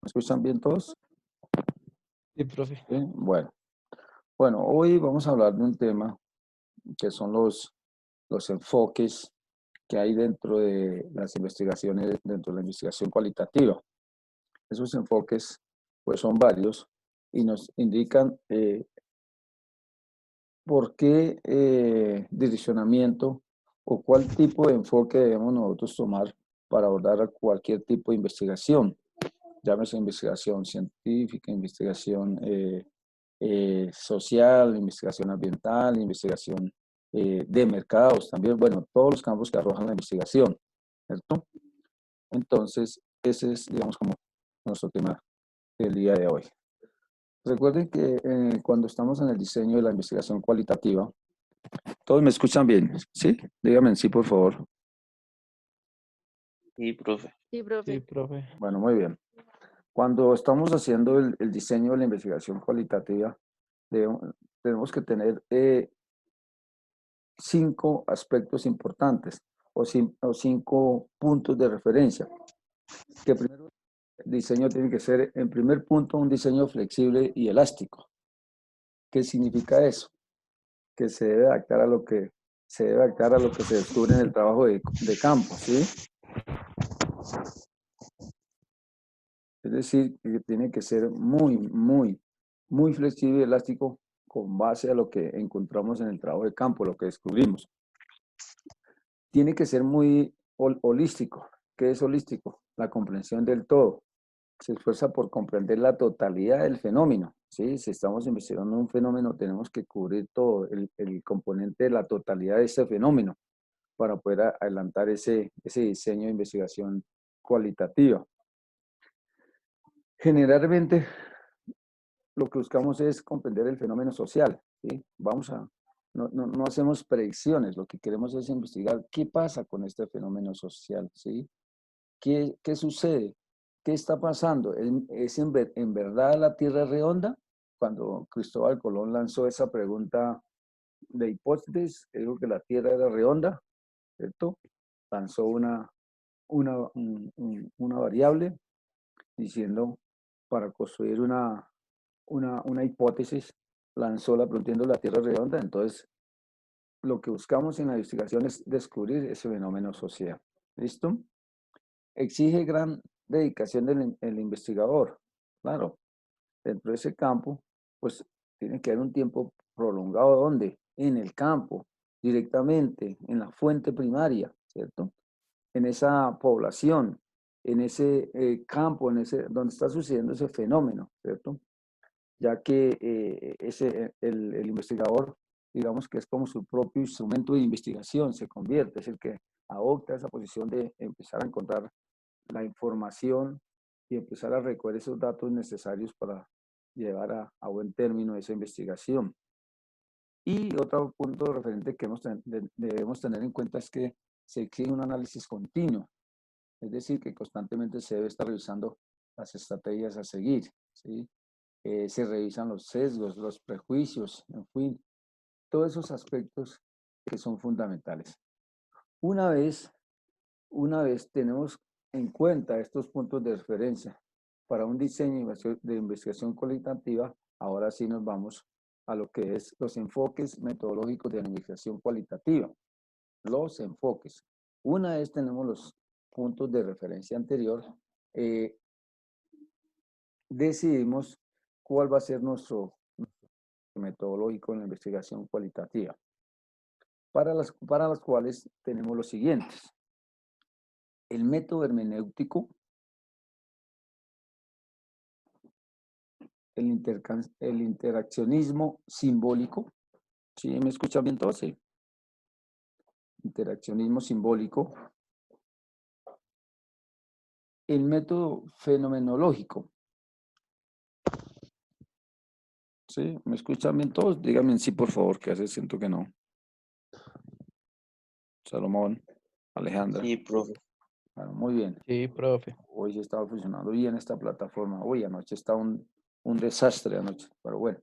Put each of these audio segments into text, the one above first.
escuchan bien todos? Sí, profe. ¿Sí? Bueno, hoy vamos a hablar de un tema que son los enfoques que hay dentro de las investigaciones, dentro de la investigación cualitativa. Esos enfoques, pues son varios y nos indican por qué direccionamiento o cuál tipo de enfoque debemos nosotros tomar para abordar cualquier tipo de investigación. Llámese investigación científica, investigación social, investigación ambiental, investigación de mercados también, bueno, todos los campos que arrojan la investigación, ¿cierto? Entonces, ese es, digamos, como nuestro tema del día de hoy. Recuerden que cuando estamos en el diseño de la investigación cualitativa, todos me escuchan bien, ¿sí? Díganme sí, por favor. Sí, profe. Sí, Sí, profe. profe. Bueno, muy bien. Cuando estamos haciendo el diseño de la investigación cualitativa, tenemos que tener 5 aspectos importantes o 5 puntos de referencia. Que primero, el diseño tiene que ser, en primer punto, un diseño flexible y elástico. ¿Qué significa eso? Que se debe adaptar a lo que se descubre en el trabajo de campo, ¿sí? Es decir, que tiene que ser muy flexible y elástico con base a lo que encontramos en el trabajo de campo, lo que descubrimos. Tiene que ser muy holístico. ¿Qué es holístico? La comprensión del todo. Se esfuerza por comprender la totalidad del fenómeno, ¿sí? Si estamos investigando un fenómeno, tenemos que cubrir todo el componente de la totalidad de ese fenómeno para poder adelantar ese diseño de investigación cualitativa. Generalmente, lo que buscamos es comprender el fenómeno social, ¿sí? No hacemos predicciones, lo que queremos es investigar qué pasa con este fenómeno social, ¿sí? ¿Qué sucede? ¿Qué está pasando? ¿Es en verdad la Tierra redonda? Cuando Cristóbal Colón lanzó esa pregunta de hipótesis, dijo que la Tierra era redonda, ¿cierto? Lanzó una variable diciendo para construir una hipótesis, lanzó la pregunta la Tierra redonda. Entonces, lo que buscamos en la investigación es descubrir ese fenómeno social. ¿Listo? Exige gran dedicación del investigador. Claro, dentro de ese campo, pues tiene que haber un tiempo prolongado. ¿Dónde? En el campo, directamente, en la fuente primaria, ¿cierto? En esa población, en ese campo, donde está sucediendo ese fenómeno, ¿cierto? Ya que el investigador, digamos que es como su propio instrumento de investigación, se convierte, es el que adopta esa posición de empezar a encontrar la información y empezar a recoger esos datos necesarios para llevar a buen término esa investigación. Y otro punto referente que debemos tener en cuenta es que se exige un análisis continuo, es decir, que constantemente se debe estar revisando las estrategias a seguir, ¿sí? Se revisan los sesgos, los prejuicios, en fin, todos esos aspectos que son fundamentales. Una vez tenemos en cuenta estos puntos de referencia para un diseño de investigación cualitativa, ahora sí nos vamos a lo que es los enfoques metodológicos de la investigación cualitativa. Los enfoques. Una vez tenemos los puntos de referencia anterior, decidimos cuál va a ser nuestro metodológico en la investigación cualitativa, para las cuales tenemos los siguientes. El método hermenéutico, el interaccionismo simbólico. ¿Sí me escuchan bien todos? Sí. Interaccionismo simbólico. El método fenomenológico. ¿Sí? ¿Me escuchan bien todos? Díganme sí, por favor, que hace siento que no. Salomón, Alejandra. Sí, profe. Bueno, muy bien. Sí, profe. Hoy se estaba funcionando bien esta plataforma. Hoy anoche está un desastre anoche, pero bueno.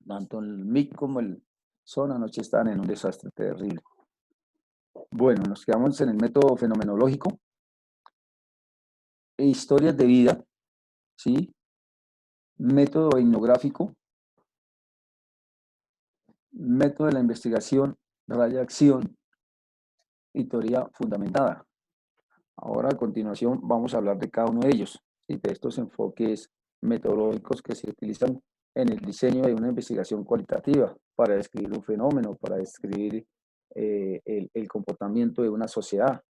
Tanto el MIC como el SON anoche están en un desastre terrible. Bueno, nos quedamos en el método fenomenológico. Historias de vida. ¿sí? Método etnográfico, método de la investigación, raya acción y teoría fundamentada. Ahora, a continuación, vamos a hablar de cada uno de ellos, ¿sí? De estos enfoques metodológicos que se utilizan en el diseño de una investigación cualitativa para describir un fenómeno, para describir el comportamiento de una sociedad.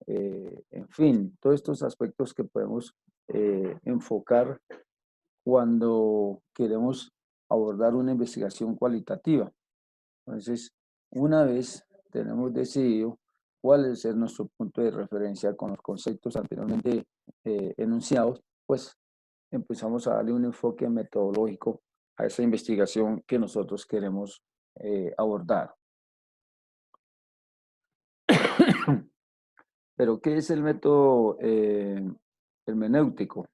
En fin, todos estos aspectos que podemos enfocar cuando queremos abordar una investigación cualitativa. Entonces, una vez tenemos decidido cuál es nuestro punto de referencia con los conceptos anteriormente enunciados, pues empezamos a darle un enfoque metodológico a esa investigación que nosotros queremos abordar. Pero, ¿qué es el método hermenéutico?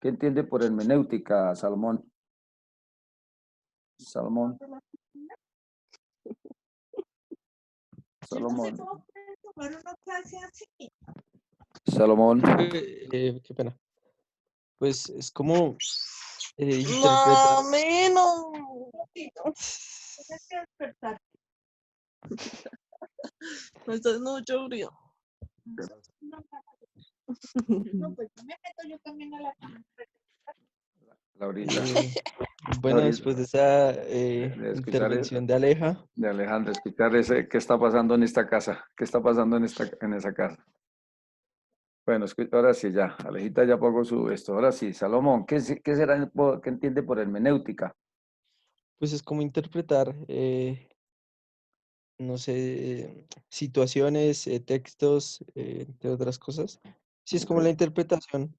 ¿Qué entiende por hermenéutica, Salomón? Salomón, Salomón, Salomón. Qué pena. Pues es como interpretar. Mami, no. Me está dando mucho frío. No, pues yo me meto yo también a la Laurita, Bueno, Laurita, después de esa de escuchar intervención de Aleja, de Alejandro, escuchar qué está pasando en esta casa, qué está pasando en esa casa. Bueno, ahora sí ya, Alejita ya pongo esto. Ahora sí, Salomón, ¿qué será, qué entiende por hermenéutica? pues es como interpretar, no sé, situaciones, textos, entre otras cosas. Sí, es como la interpretación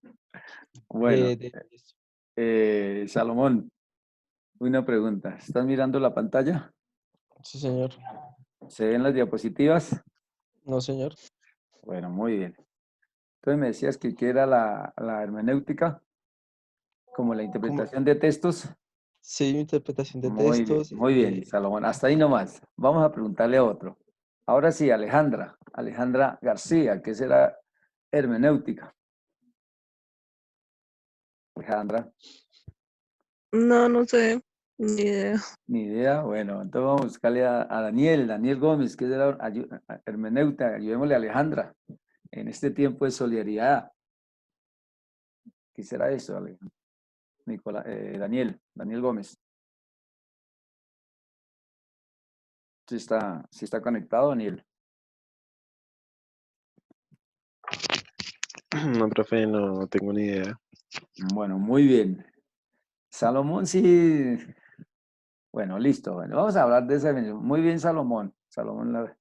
Bueno, de esto. Salomón, una pregunta. ¿Estás mirando la pantalla? Sí, señor. ¿Se ven las diapositivas? No, señor. Bueno, muy bien. Entonces me decías que ¿qué era la hermenéutica? Como la Como, interpretación de textos. sí, interpretación de textos. Muy bien, Salomón. Hasta ahí nomás. Vamos a preguntarle a otro. Ahora sí, Alejandra García, ¿qué será hermenéutica? Alejandra, No, no sé. Ni idea. ni idea. Bueno, entonces vamos a buscarle a Daniel Gómez, ¿qué será hermenéutica? Ayudémosle a Alejandra en este tiempo de solidaridad. ¿Qué será eso, Daniel Gómez? ¿Sí está conectado, Daniel? No, profe, no tengo ni idea. Bueno, muy bien. Salomón, sí. Bueno, listo. Bueno, vamos a hablar de ese. Muy bien, Salomón. Salomón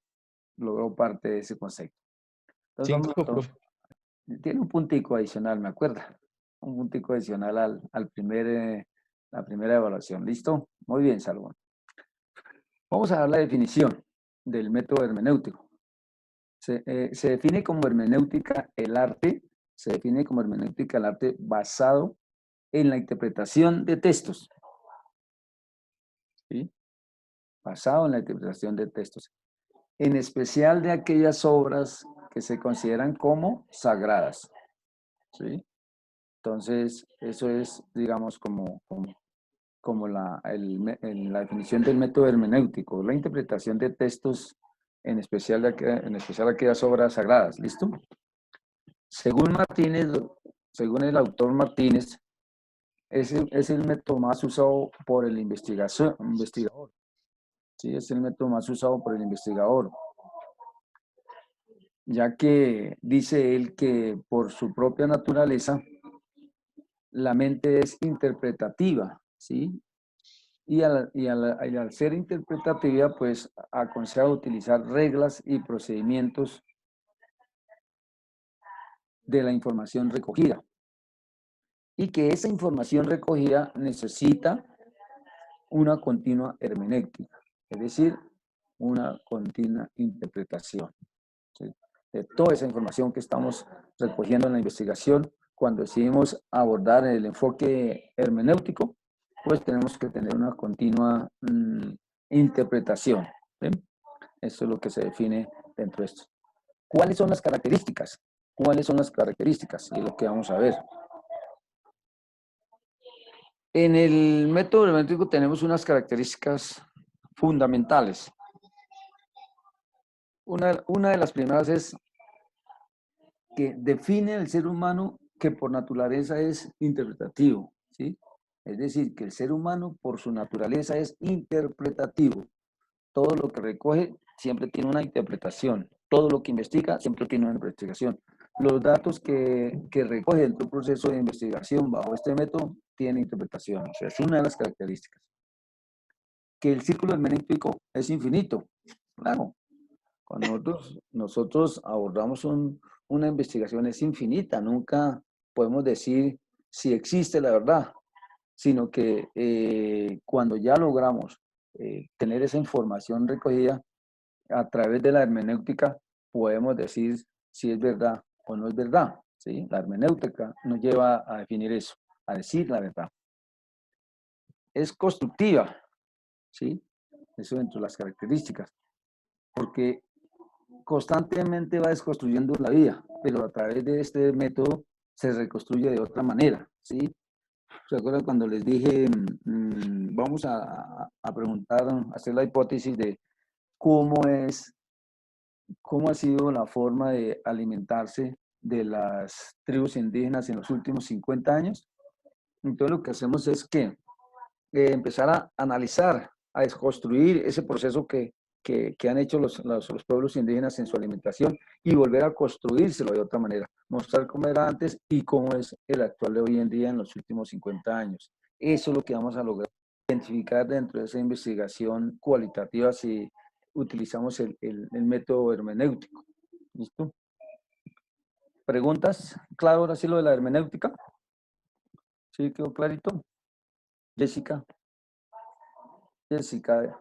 logró parte de ese concepto. Entonces vamos a 5, profe. tiene un puntico adicional, me acuerda. Un puntico adicional la primera evaluación. ¿Listo? Muy bien, Salomón. Vamos a dar la definición del método hermenéutico. Se define como hermenéutica el arte, se define como hermenéutica el arte basado en la interpretación de textos. ¿Sí? Basado en la interpretación de textos. En especial de aquellas obras que se consideran como sagradas. ¿Sí? Entonces, eso es, digamos, como la definición del método hermenéutico, la interpretación de textos, en especial aquellas obras sagradas. ¿Listo? Según Martínez, según el autor Martínez, es el método más usado por el investigador. Sí, es el método más usado por el investigador, ya que dice él que por su propia naturaleza, la mente es interpretativa, ¿sí? Y al ser interpretativa, pues aconseja utilizar reglas y procedimientos de la información recogida. Y que esa información recogida necesita una continua hermenéutica, es decir, una continua interpretación, ¿sí? De toda esa información que estamos recogiendo en la investigación. Cuando decidimos abordar el enfoque hermenéutico, pues tenemos que tener una continua interpretación. ¿Sí? Eso es lo que se define dentro de esto. ¿Cuáles son las características? ¿Cuáles son las características? Y es lo que vamos a ver. En el método hermenéutico tenemos unas características fundamentales. Una de las primeras es que define el ser humano que por naturaleza es interpretativo, ¿sí? Es decir, que el ser humano por su naturaleza es interpretativo. Todo lo que recoge siempre tiene una interpretación. Todo lo que investiga siempre tiene una investigación. Los datos que recoge dentro del proceso de investigación bajo este método tienen interpretación. O sea, es una de las características. Que el círculo hermenéutico es infinito. Claro, cuando nosotros abordamos una investigación es infinita. Nunca podemos decir si existe la verdad, sino que cuando ya logramos tener esa información recogida a través de la hermenéutica, podemos decir si es verdad o no es verdad, ¿sí? La hermenéutica nos lleva a definir eso, a decir la verdad. Es constructiva, ¿sí? Eso dentro de las características, porque constantemente va desconstruyendo la vida, pero a través de este método se reconstruye de otra manera, ¿sí? ¿Se acuerdan cuando les dije, vamos a preguntar, a hacer la hipótesis de cómo ha sido la forma de alimentarse de las tribus indígenas en los últimos 50 años? Entonces lo que hacemos es que empezar a analizar, a desconstruir ese proceso que han hecho los pueblos indígenas en su alimentación y volver a construírselo de otra manera, mostrar cómo era antes y cómo es el actual de hoy en día en los últimos 50 años. Eso es lo que vamos a lograr, identificar dentro de esa investigación cualitativa si utilizamos el método hermenéutico. ¿Listo? ¿Preguntas? Claro, ahora sí lo de la hermenéutica. ¿Sí quedó clarito? Jessica. Jessica.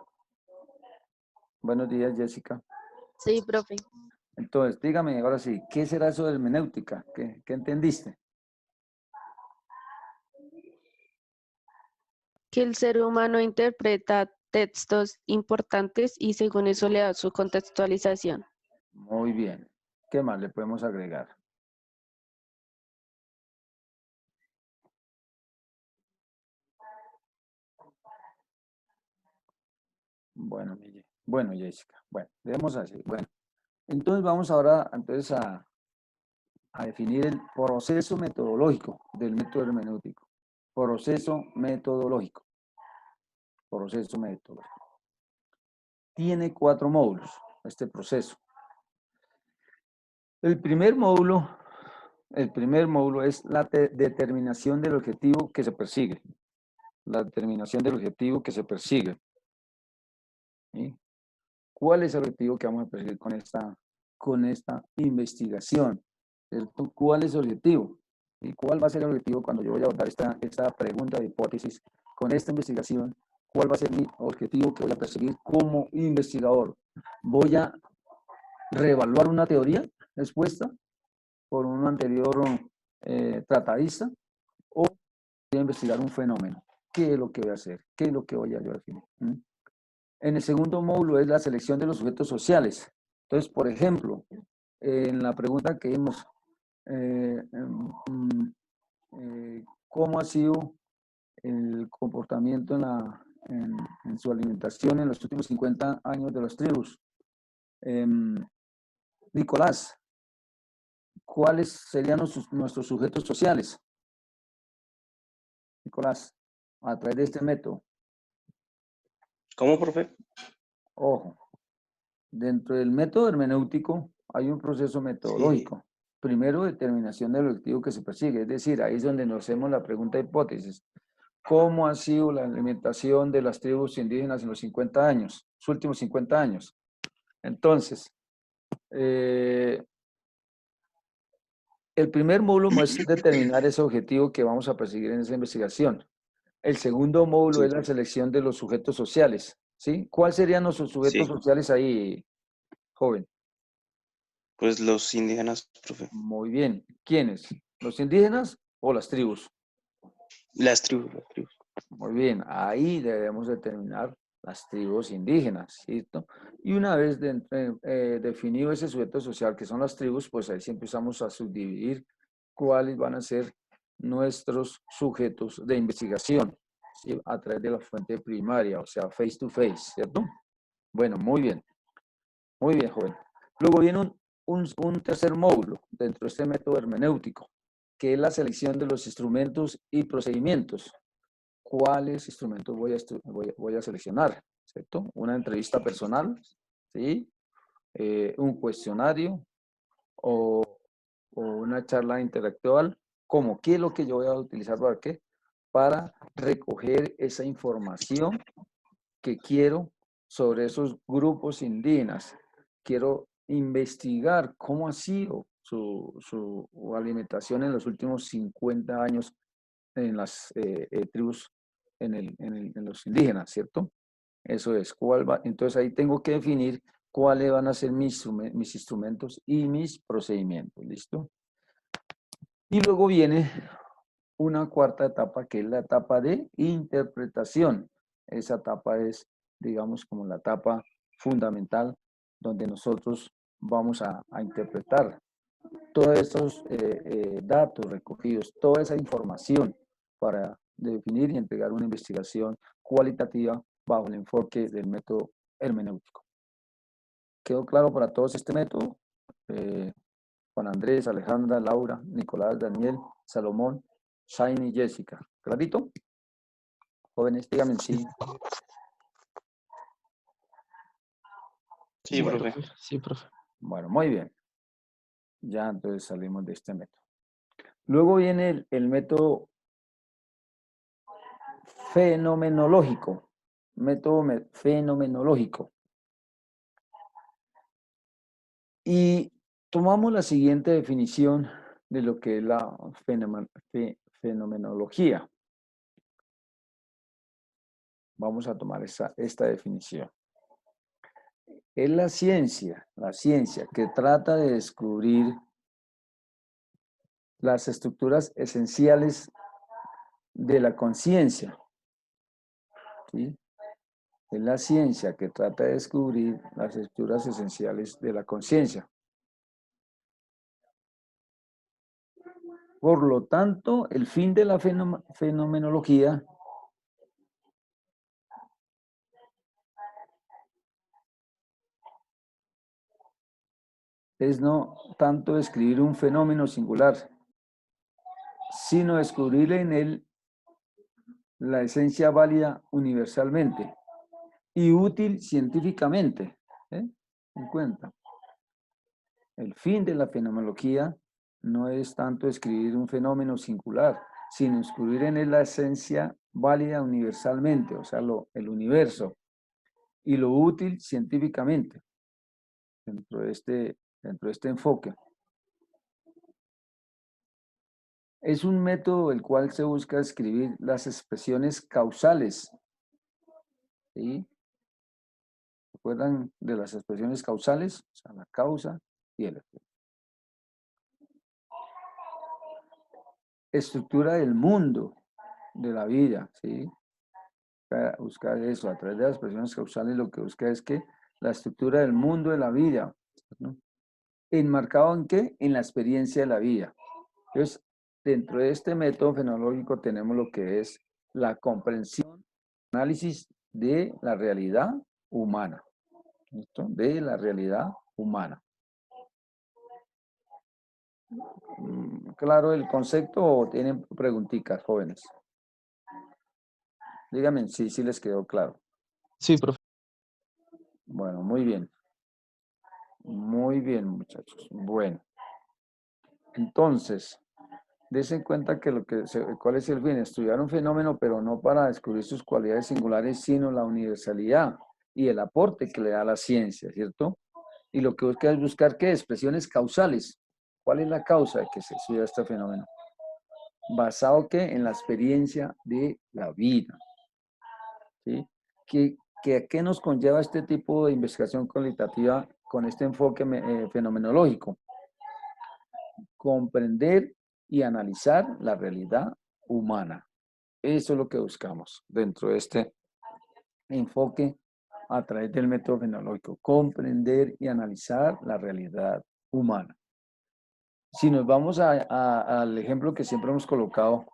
Buenos días, Jessica. Sí, profe. Entonces, dígame ahora sí, ¿qué será eso de hermenéutica? ¿Qué entendiste? Que el ser humano interpreta textos importantes y según eso le da su contextualización. Muy bien. ¿Qué más le podemos agregar? Bueno, bueno, Jessica. Bueno, debemos así. Bueno, entonces vamos ahora a definir el proceso metodológico del método hermenéutico. Proceso metodológico. Proceso metodológico. Tiene 4 módulos este proceso. El primer módulo es la determinación del objetivo que se persigue. La determinación del objetivo que se persigue. ¿Sí? ¿Cuál es el objetivo que vamos a perseguir con esta investigación? ¿Cierto? ¿Cuál es el objetivo? ¿Y cuál va a ser el objetivo cuando yo voy a abordar esta pregunta de hipótesis con esta investigación? ¿Cuál va a ser mi objetivo que voy a perseguir como investigador? ¿Voy a reevaluar una teoría expuesta por un anterior tratadista o voy a investigar un fenómeno? ¿Qué es lo que voy a hacer? ¿Qué es lo que voy a yo definir? En el segundo módulo es la selección de los sujetos sociales. Entonces, por ejemplo, en la pregunta que vimos, ¿cómo ha sido el comportamiento en su alimentación en los últimos 50 años de las tribus? Nicolás, ¿cuáles serían nuestros sujetos sociales? Nicolás, a través de este método. ¿Cómo, profe? Ojo, dentro del método hermenéutico hay un proceso metodológico. Sí. Primero, determinación del objetivo que se persigue, es decir, ahí es donde nos hacemos la pregunta de hipótesis. ¿Cómo ha sido la alimentación de las tribus indígenas en los 50 años, los últimos 50 años? Entonces, el primer módulo es determinar ese objetivo que vamos a perseguir en esa investigación. El segundo módulo es la selección de los sujetos sociales, ¿sí? ¿Cuáles serían nuestros sujetos sociales ahí, joven? Pues los indígenas, profe. Muy bien. ¿Quiénes? ¿Los indígenas o las tribus? Las tribus. Muy bien. Ahí debemos determinar las tribus indígenas, ¿cierto? Y una vez definido ese sujeto social que son las tribus, pues ahí sí empezamos a subdividir cuáles van a ser nuestros sujetos de investigación. ¿sí? A través de la fuente primaria, o sea, face to face, ¿cierto? Bueno, muy bien, joven. Luego viene un tercer módulo dentro de este método hermenéutico, que es la selección de los instrumentos y procedimientos. ¿Cuáles instrumentos voy a seleccionar? ¿Cierto? Una entrevista personal, ¿sí? Un cuestionario o una charla intelectual. ¿Cómo? ¿Qué es lo que yo voy a utilizar para qué? Para recoger esa información que quiero sobre esos grupos indígenas. Quiero investigar cómo ha sido su alimentación en los últimos 50 años en las tribus, en los indígenas, ¿cierto? Eso es. Entonces ahí tengo que definir cuáles van a ser mis instrumentos y mis procedimientos, ¿listo? Y luego viene una cuarta etapa, que es la etapa de interpretación. Esa etapa es, digamos, como la etapa fundamental donde nosotros vamos a interpretar todos estos datos recogidos, toda esa información para definir y entregar una investigación cualitativa bajo el enfoque del método hermenéutico. ¿Quedó claro para todos este método? Juan Andrés, Alejandra, Laura, Nicolás, Daniel, Salomón, Shine y Jessica. ¿Clarito? Jóvenes, díganme sí. Sí, Bueno, profe. Sí, profe. bueno, muy bien. Ya entonces salimos de este método. Luego viene el método fenomenológico. Método fenomenológico. Y tomamos la siguiente definición de lo que es la fenomenología. Vamos a tomar esta definición. Es la ciencia que trata de descubrir las estructuras esenciales de la conciencia. ¿Sí? Es la ciencia que trata de descubrir las estructuras esenciales de la conciencia. Por lo tanto, el fin de la fenomenología es no tanto describir un fenómeno singular, sino descubrir en él la esencia válida universalmente y útil científicamente. En cuenta. El fin de la fenomenología no es tanto describir un fenómeno singular, sino descubrir en él la esencia válida universalmente, o sea, el universo, y lo útil científicamente dentro de este enfoque. Es un método el cual se busca describir las expresiones causales. ¿Sí? ¿Se acuerdan de las expresiones causales? O sea, la causa y el efecto. Estructura del mundo, de la vida, ¿sí? Para buscar eso, a través de las expresiones causales, lo que busca es que la estructura del mundo de la vida, ¿no? ¿Enmarcado en qué? En la experiencia de la vida. Entonces, dentro de este método fenomenológico tenemos lo que es la comprensión, análisis de la realidad humana. ¿Listo? De la realidad humana. ¿Claro el concepto o tienen preguntitas, jóvenes? Díganme si sí les quedó claro. Sí, profe. Bueno, muy bien. Muy bien, muchachos. Bueno. Entonces, dense en cuenta que ¿cuál es el fin? Estudiar un fenómeno, pero no para descubrir sus cualidades singulares, sino la universalidad y el aporte que le da la ciencia, ¿cierto? Y lo que busca es buscar, ¿qué? Expresiones causales. ¿Cuál es la causa de que se estudia este fenómeno? Basado, ¿qué? En la experiencia de la vida. ¿Sí? ¿Qué nos conlleva este tipo de investigación cualitativa con este enfoque fenomenológico? Comprender y analizar la realidad humana. Eso es lo que buscamos dentro de este enfoque a través del método fenomenológico. Comprender y analizar la realidad humana. Si nos vamos al ejemplo que siempre hemos colocado,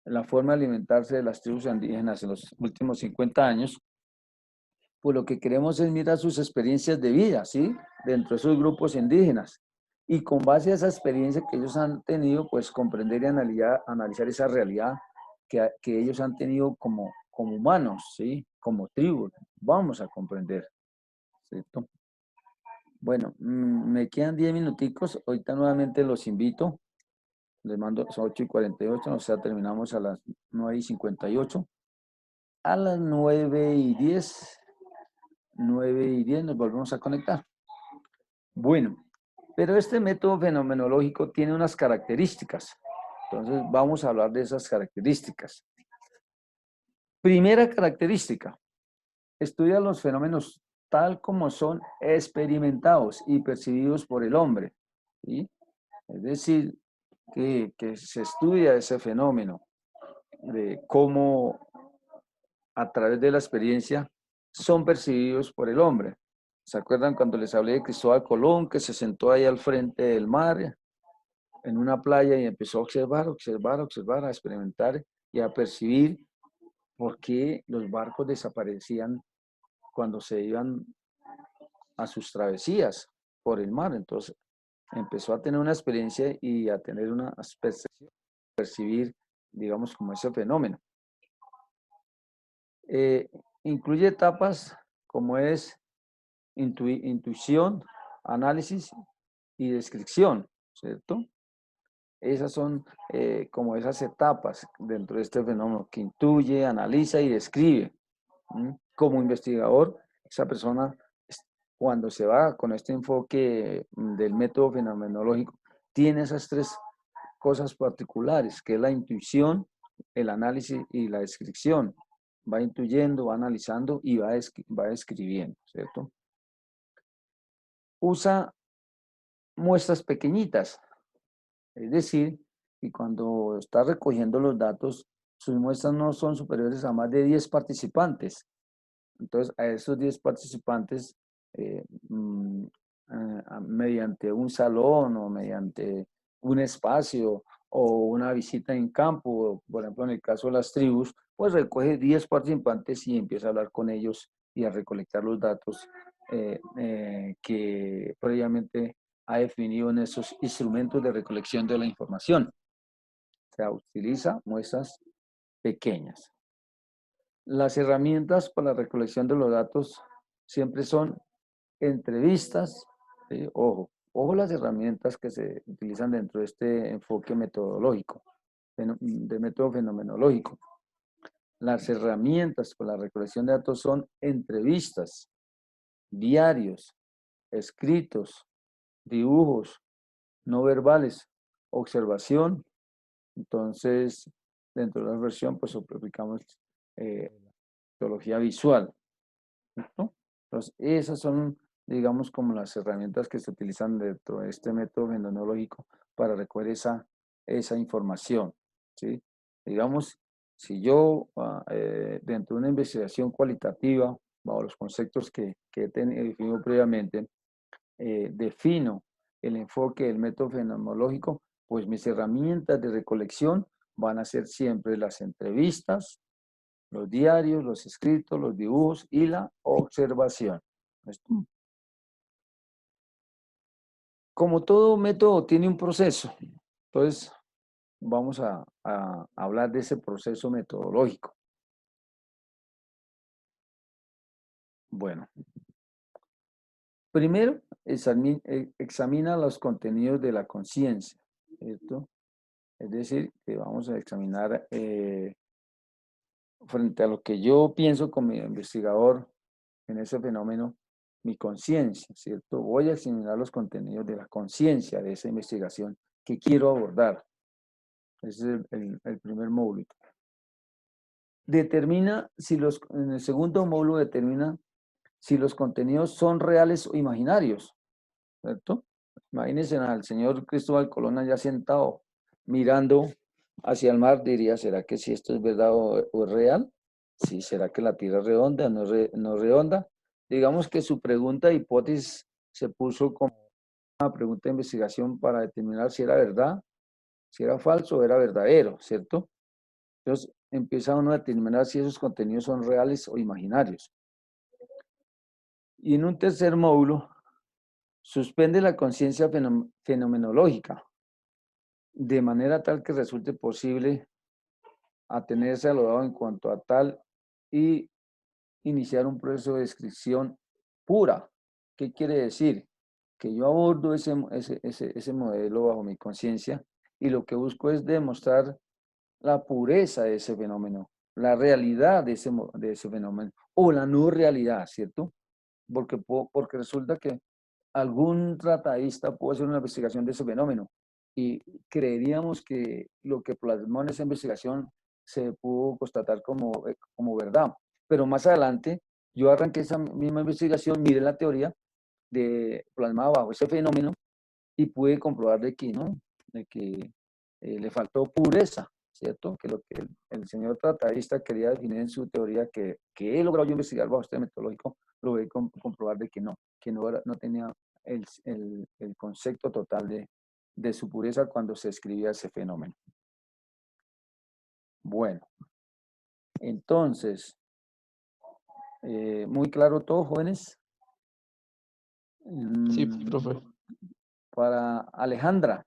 la forma de alimentarse de las tribus indígenas en los últimos 50 años, pues lo que queremos es mirar sus experiencias de vida, ¿sí? Dentro de esos grupos indígenas. Y con base a esa experiencia que ellos han tenido, pues comprender y analizar esa realidad que ellos han tenido como humanos, ¿sí? Como tribu. Vamos a comprender, ¿cierto? Bueno, me quedan 10 minuticos. Ahorita nuevamente los invito. Les mando, son 8:48, o sea, terminamos a las 9:58. A las 9:10, 9:10 nos volvemos a conectar. Bueno, pero este método fenomenológico tiene unas características. Entonces, vamos a hablar de esas características. Primera característica, estudia los fenómenos tal como son experimentados y percibidos por el hombre, ¿sí? Es decir, que se estudia ese fenómeno de cómo a través de la experiencia son percibidos por el hombre. ¿Se acuerdan cuando les hablé de Cristóbal Colón, que se sentó ahí al frente del mar, en una playa, y empezó a observar, observar, observar, a experimentar y a percibir por qué los barcos desaparecían cuando se iban a sus travesías por el mar? Entonces empezó a tener una experiencia y a tener una percepción, percibir, digamos, como ese fenómeno. Incluye etapas como es intuición, análisis y descripción, ¿cierto? Esas son como esas etapas dentro de este fenómeno que intuye, analiza y describe. Como investigador, esa persona, cuando se va con este enfoque del método fenomenológico, tiene esas tres cosas particulares, que es la intuición, el análisis y la descripción. Va intuyendo, va analizando y va escribiendo, ¿cierto? Usa muestras pequeñitas, es decir, que cuando está recogiendo los datos, sus muestras no son superiores a más de 10 participantes. Entonces, a esos 10 participantes, mediante un salón o mediante un espacio o una visita en campo, por ejemplo, en el caso de las tribus, pues recoge 10 participantes y empieza a hablar con ellos y a recolectar los datos que previamente ha definido en esos instrumentos de recolección de la información. O sea, utiliza muestras pequeñas. Las herramientas para la recolección de los datos siempre son entrevistas, ¿sí? Ojo las herramientas que se utilizan dentro de este enfoque metodológico, de método fenomenológico. Las herramientas para la recolección de datos son entrevistas, diarios, escritos, dibujos, no verbales, observación. Entonces, dentro de la versión, pues aplicamos metodología visual, ¿no? Entonces, esas son, digamos, como las herramientas que se utilizan dentro de este método fenomenológico para recoger esa información, ¿sí? Digamos, si yo, dentro de una investigación cualitativa, bajo los conceptos que he definido previamente, defino el enfoque del método fenomenológico, pues mis herramientas de recolección van a ser siempre las entrevistas, los diarios, los escritos, los dibujos y la observación. ¿Esto? Como todo método tiene un proceso, entonces vamos a hablar de ese proceso metodológico. Bueno, primero examina los contenidos de la conciencia, ¿cierto? Es decir, que vamos a examinar frente a lo que yo pienso como investigador en ese fenómeno, mi conciencia, ¿cierto? Voy a examinar los contenidos de la conciencia de esa investigación que quiero abordar. Ese es el primer módulo. Determina si en el segundo módulo determina si los contenidos son reales o imaginarios, ¿cierto? Imagínense al señor Cristóbal Colón allá sentado, mirando hacia el mar, diría, ¿será que si esto es verdad o es real? ¿Sí? ¿Será que la Tierra es redonda, no es redonda? Digamos que su pregunta de hipótesis se puso como una pregunta de investigación para determinar si era verdad, si era falso o era verdadero, ¿cierto? Entonces empieza uno a determinar si esos contenidos son reales o imaginarios. Y en un tercer módulo, suspende la conciencia fenomenológica, de manera tal que resulte posible atenerse a lo dado en cuanto a tal y iniciar un proceso de descripción pura. ¿Qué quiere decir? Que yo abordo ese modelo bajo mi conciencia y lo que busco es demostrar la pureza de ese fenómeno, la realidad de ese fenómeno o la no realidad, ¿cierto? Porque resulta que algún tratadista puede hacer una investigación de ese fenómeno y creeríamos que lo que plasmó en esa investigación se pudo constatar como verdad. Pero más adelante yo arranqué esa misma investigación, miré la teoría plasmada bajo ese fenómeno y pude comprobar de que no, de que le faltó pureza, ¿cierto? Que lo que el señor tratadista quería definir en su teoría que he logrado yo investigar bajo este metodológico, lo voy a comprobar de que no no tenía el concepto total de su pureza cuando se escribía ese fenómeno. Bueno, entonces, muy claro todo, jóvenes. Sí, profe. Para Alejandra.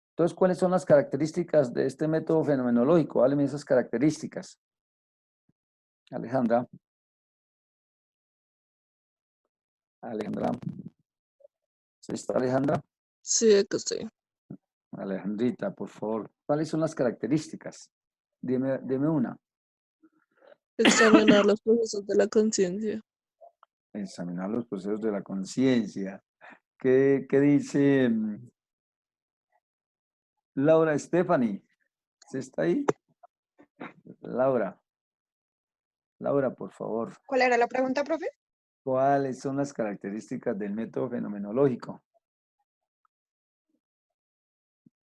Entonces, ¿cuáles son las características de este método fenomenológico? Hábleme esas características. Alejandra. Alejandra. ¿Sí está Alejandra? Sí, acá estoy. Alejandrita, por favor. ¿Cuáles son las características? Dime una. Examinar los procesos de la conciencia. Examinar los procesos de la conciencia. ¿Qué dice Laura Stephanie? ¿Sí está ahí? Laura. Laura, por favor. ¿Cuál era la pregunta, profe? ¿Cuáles son las características del método fenomenológico?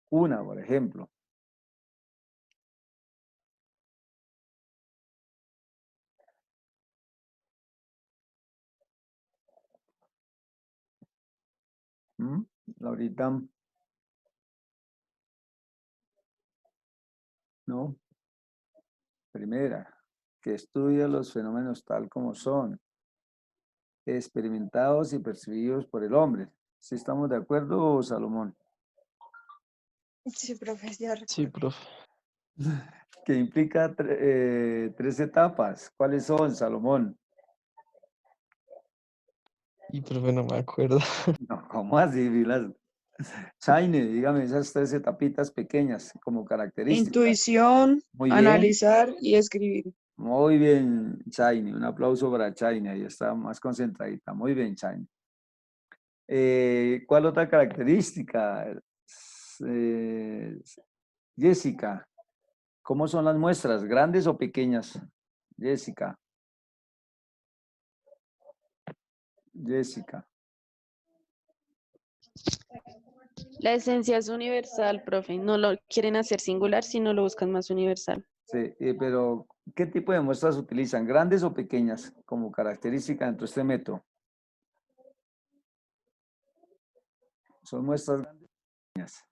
Una, por ejemplo. Laurita. No. Primera, que estudia los fenómenos tal como son, experimentados y percibidos por el hombre. ¿Sí estamos de acuerdo, Salomón? Sí, profe, ya Sí, recuerdo. profe. Que implica 3 etapas. ¿Cuáles son, Salomón? Y profe, no me acuerdo. No, ¿cómo así? Chaine, dígame esas 3 etapitas pequeñas como características. Intuición, Muy bien, analizar y escribir. muy bien, Chaine. Un aplauso para Chaine. Ahí está más concentradita. Muy bien, Chaine. ¿Cuál otra característica? Jessica, ¿cómo son las muestras? ¿Grandes o pequeñas? Jessica. Jessica. La esencia es universal, profe. No lo quieren hacer singular, sino lo buscan más universal. Sí, pero ¿qué tipo de muestras utilizan? ¿Grandes o pequeñas como característica dentro de este método? ¿Son muestras grandes o pequeñas?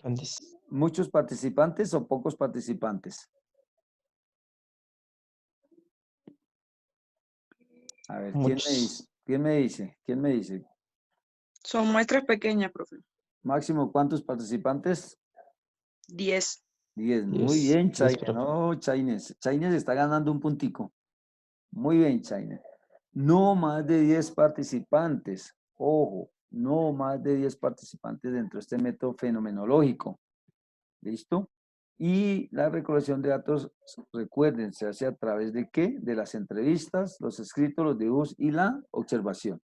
Grandes. ¿Muchos participantes o pocos participantes? A ver, ¿quién me Muchos. dice? ¿Quién me dice? ¿Quién me dice? Son muestras pequeñas, profe. ¿Máximo cuántos participantes? 10. 10. Muy 10. bien, 10, Chaine. profe. No, Chaines. Chaines está ganando un puntico. Muy bien, Chaines. No más de 10 participantes. Ojo, no más de 10 participantes dentro de este método fenomenológico. ¿Listo? Y la recolección de datos, recuerden, se hace a través de ¿qué? De las entrevistas, los escritos, los dibujos y la observación.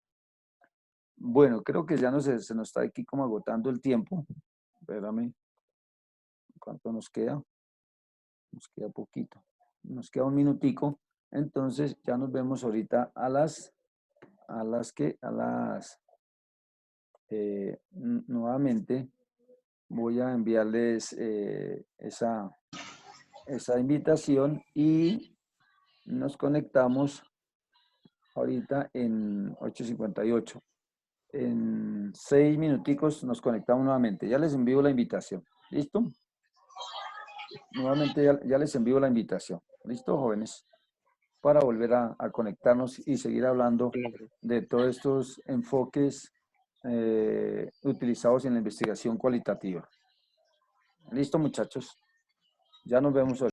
Bueno, creo que ya se nos está aquí como agotando el tiempo. Espérame. ¿Cuánto nos queda? Nos queda poquito. Nos queda un minutico. Entonces ya nos vemos ahorita nuevamente voy a enviarles esa invitación y nos conectamos ahorita en 8:58. En 6 minuticos nos conectamos nuevamente. Ya les envío la invitación. ¿Listo? nuevamente ya les envío la invitación. ¿Listo, jóvenes? Para volver a conectarnos y seguir hablando Bueno, profe. de todos estos enfoques utilizados en la investigación cualitativa. ¿Listo, muchachos? Ya nos vemos hoy.